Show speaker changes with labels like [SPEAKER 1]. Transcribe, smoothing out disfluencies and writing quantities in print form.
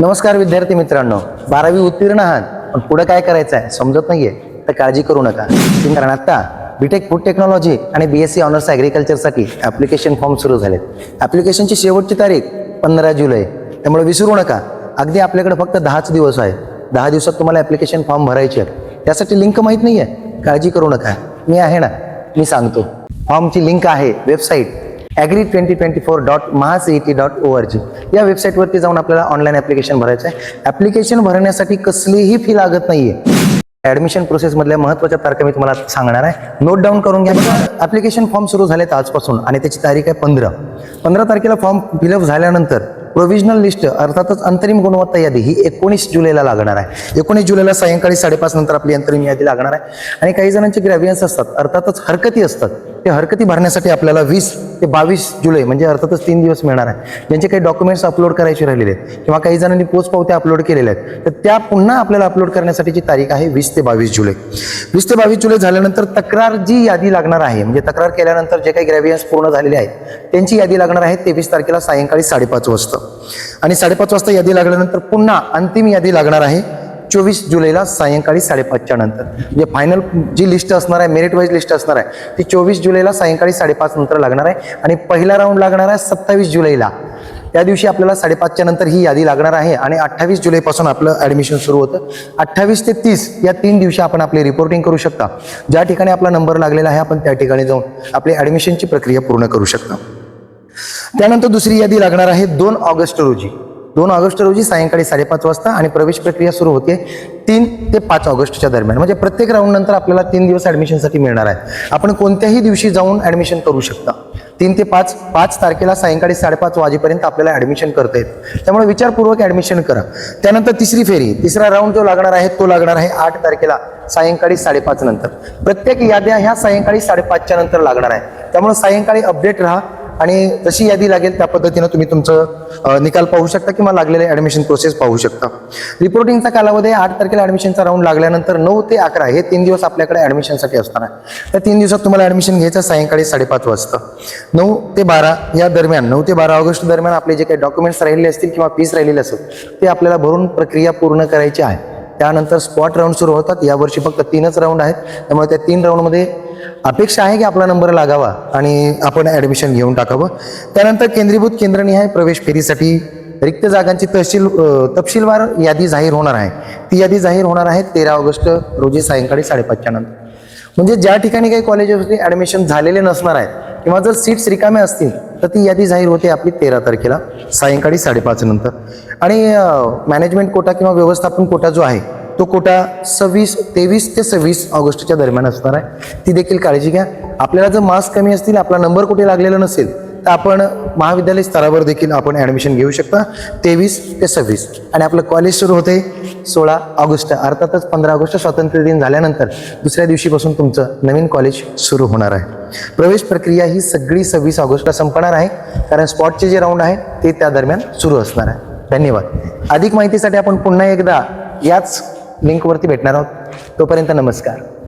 [SPEAKER 1] नमस्कार विद्यार्थी मित्रांनो, 12वी उत्तीर्ण आहात पण पुढे काय करायचं आहे समजत नाहीये तर काळजी करू नका. कारण आता बीटेक फूड टेक्नॉलॉजी आणि बीएससी ऑनर्स ॲग्रिकल्चरसाठी ॲप्लिकेशन फॉर्म सुरू झालेत. ॲप्लिकेशनची शेवटची तारीख 15 जुलै, त्यामुळे विसरू नका. अगदी आपल्याकडे फक्त 10च दिवस आहे. 10 दिवसात तुम्हाला ॲप्लिकेशन फॉर्म भरायचे आहेत. त्यासाठी लिंक माहीत नाही आहे, काळजी करू नका. मी आहे ना, मी सांगतो. फॉर्मची लिंक आहे वेबसाईट agri2024.mahacet.org. या वेबसाईटवरती जाऊन आपल्याला ऑनलाईन ॲप्लिकेशन भरायचं आहे. ॲप्लिकेशन भरण्यासाठी कसलीही फी लागत नाहीये. ॲडमिशन प्रोसेसमधल्या महत्त्वाच्या तारखा मी तुम्हाला सांगणार आहे, नोट डाऊन करून घ्या. ॲप्लिकेशन फॉर्म सुरू झालेत आजपासून आणि त्याची तारीख आहे 15 तारखेला. फॉर्म फिलअप झाल्यानंतर प्रोव्हिजनल लिस्ट अर्थातच अंतरिम गुणवत्ता यादी ही 19 जुलैला लागणार आहे. 19 जुलैला सायंकाळी 5:30 नंतर आपली अंतरिम यादी लागणार आहे. आणि काही जणांचे ग्रॅव्हियन्स असतात, अर्थातच हरकती असतात. ते हरकती भरण्यासाठी आपल्याला 20 ते 22 जुलै म्हणजे अर्थातच 3 दिवस मिळणार आहे. ज्यांचे काही डॉक्युमेंट्स अपलोड करायचे राहिलेले आहेत किंवा काही जणांनी पोस्ट पावत्या अपलोड केलेल्या आहेत, तर त्या पुन्हा आपल्याला अपलोड करण्यासाठीची तारीख आहे 20 ते 22 जुलै. 20 ते 22 जुलै झाल्यानंतर तक्रार जी यादी लागणार आहे, म्हणजे तक्रार केल्यानंतर जे काही ग्रॅव्हियन्स पूर्ण झालेले आहेत त्यांची यादी लागणार आहे 23 तारखेला सायंकाळी 5:30 वाजता. आणि 5:30 वाजता यादी लागल्यानंतर पुन्हा अंतिम यादी लागणार आहे 24 जुलैला सायंकाळी 5:30च्या नंतर. म्हणजे फायनल जी लिस्ट असणार आहे, मेरिट वाईज लिस्ट असणार आहे, ती 24 जुलैला सायंकाळी 5:30 नंतर लागणार आहे. आणि पहिला राऊंड लागणार आहे 27 जुलैला. त्या दिवशी आपल्याला 5:30च्या नंतर ही यादी लागणार आहे. आणि 28 जुलैपासून आपलं ॲडमिशन सुरू होतं. 28 ते 30 या 3 दिवशी आपण आपली रिपोर्टिंग करू शकता. ज्या ठिकाणी आपला नंबर लागलेला आहे आपण त्या ठिकाणी जाऊन आपली ॲडमिशनची प्रक्रिया पूर्ण करू शकता. त्यानंतर दुसरी यादी लागणार आहे 2 ऑगस्ट रोजी. 2 ऑगस्ट रोजी सायंकाळी 5:30 वाजता. आणि प्रवेश प्रक्रिया सुरू होते 3 ते 5 ऑगस्टच्या दरम्यान. म्हणजे प्रत्येक राऊंड नंतर आपल्याला 3 दिवस ॲडमिशनसाठी मिळणार आहे. आपण कोणत्याही दिवशी जाऊन ॲडमिशन करू शकता. 3 ते 5 तारखेला सायंकाळी 5:30 वाजेपर्यंत आपल्याला ॲडमिशन करता येतं. त्यामुळे विचारपूर्वक ॲडमिशन करा. त्यानंतर तिसरी फेरी, तिसरा राऊंड जो लागणार आहे तो लागणार आहे 8 तारखेला सायंकाळी 5:30 नंतर. प्रत्येक याद्या ह्या सायंकाळी 5:30च्या नंतर लागणार आहे. त्यामुळे सायंकाळी अपडेट राहा आणि जशी यादी लागेल त्या पद्धतीनं तुम्ही तुमचं निकाल पाहू शकता किंवा लागलेले ॲडमिशन प्रोसेस पाहू शकता. रिपोर्टिंगचा कालावधी 8 तारखेला ॲडमिशनचा राऊंड लागल्यानंतर 9 ते 11 हे 3 दिवस आपल्याकडे ॲडमिशनसाठी असणार आहे. त्या 3 दिवसात तुम्हाला ॲडमिशन घ्यायचं सायंकाळी 5:30 वाजता. 9 ते 12 या दरम्यान, 9 ते 12 ऑगस्ट दरम्यान आपले जे काही डॉक्युमेंट्स राहिलेले असतील किंवा फीस राहिलेली असेल ते आपल्याला भरून प्रक्रिया पूर्ण करायची आहे. त्यानंतर स्पॉट राऊंड सुरू होतात. यावर्षी फक्त 3च राऊंड आहेत. त्यामुळे त्या 3 राऊंडमध्ये अपेक्षा आहे की आपला नंबर लागावा आणि आपण ॲडमिशन घेऊन टाकावं. त्यानंतर केंद्रीभूत केंद्रनिहाय प्रवेश फेरीसाठी रिक्त जागांची तपशीलवार यादी जाहीर होणार आहे. ती यादी जाहीर होणार आहे 13 ऑगस्ट रोजी सायंकाळी 5:30च्या नंतर. म्हणजे ज्या ठिकाणी काही कॉलेजेसमध्ये ॲडमिशन झालेले नसणार आहेत किंवा जर सीट्स रिकाम्या असतील तर ती यादी जाहीर होते आपली 13 तारखेला सायंकाळी 5:30 नंतर. आणि मॅनेजमेंट कोटा किंवा व्यवस्थापन कोटा जो आहे तो कोटा 23 ते 26 ऑगस्टच्या दरम्यान असणार आहे. ती देखील काळजी घ्या. आपल्याला जर मार्क्स कमी असतील, आपला नंबर कुठे लागलेला नसेल तर आपण महाविद्यालय स्तरावर देखील आपण ॲडमिशन घेऊ शकता 23 ते 26. आणि आपलं कॉलेज सुरू होते 16 ऑगस्ट. अर्थातच 15 ऑगस्ट स्वातंत्र्य दिन झाल्यानंतर दुसऱ्या दिवशीपासून तुमचं नवीन कॉलेज सुरू होणार आहे. प्रवेश प्रक्रिया ही सगळी 26 ऑगस्टला संपणार आहे, कारण स्पॉटचे जे राऊंड आहे ते त्या दरम्यान सुरू असणार आहे. धन्यवाद. अधिक माहितीसाठी आपण पुन्हा एकदा याच लिंकवरती भेटणार आहोत. तोपर्यंत नमस्कार.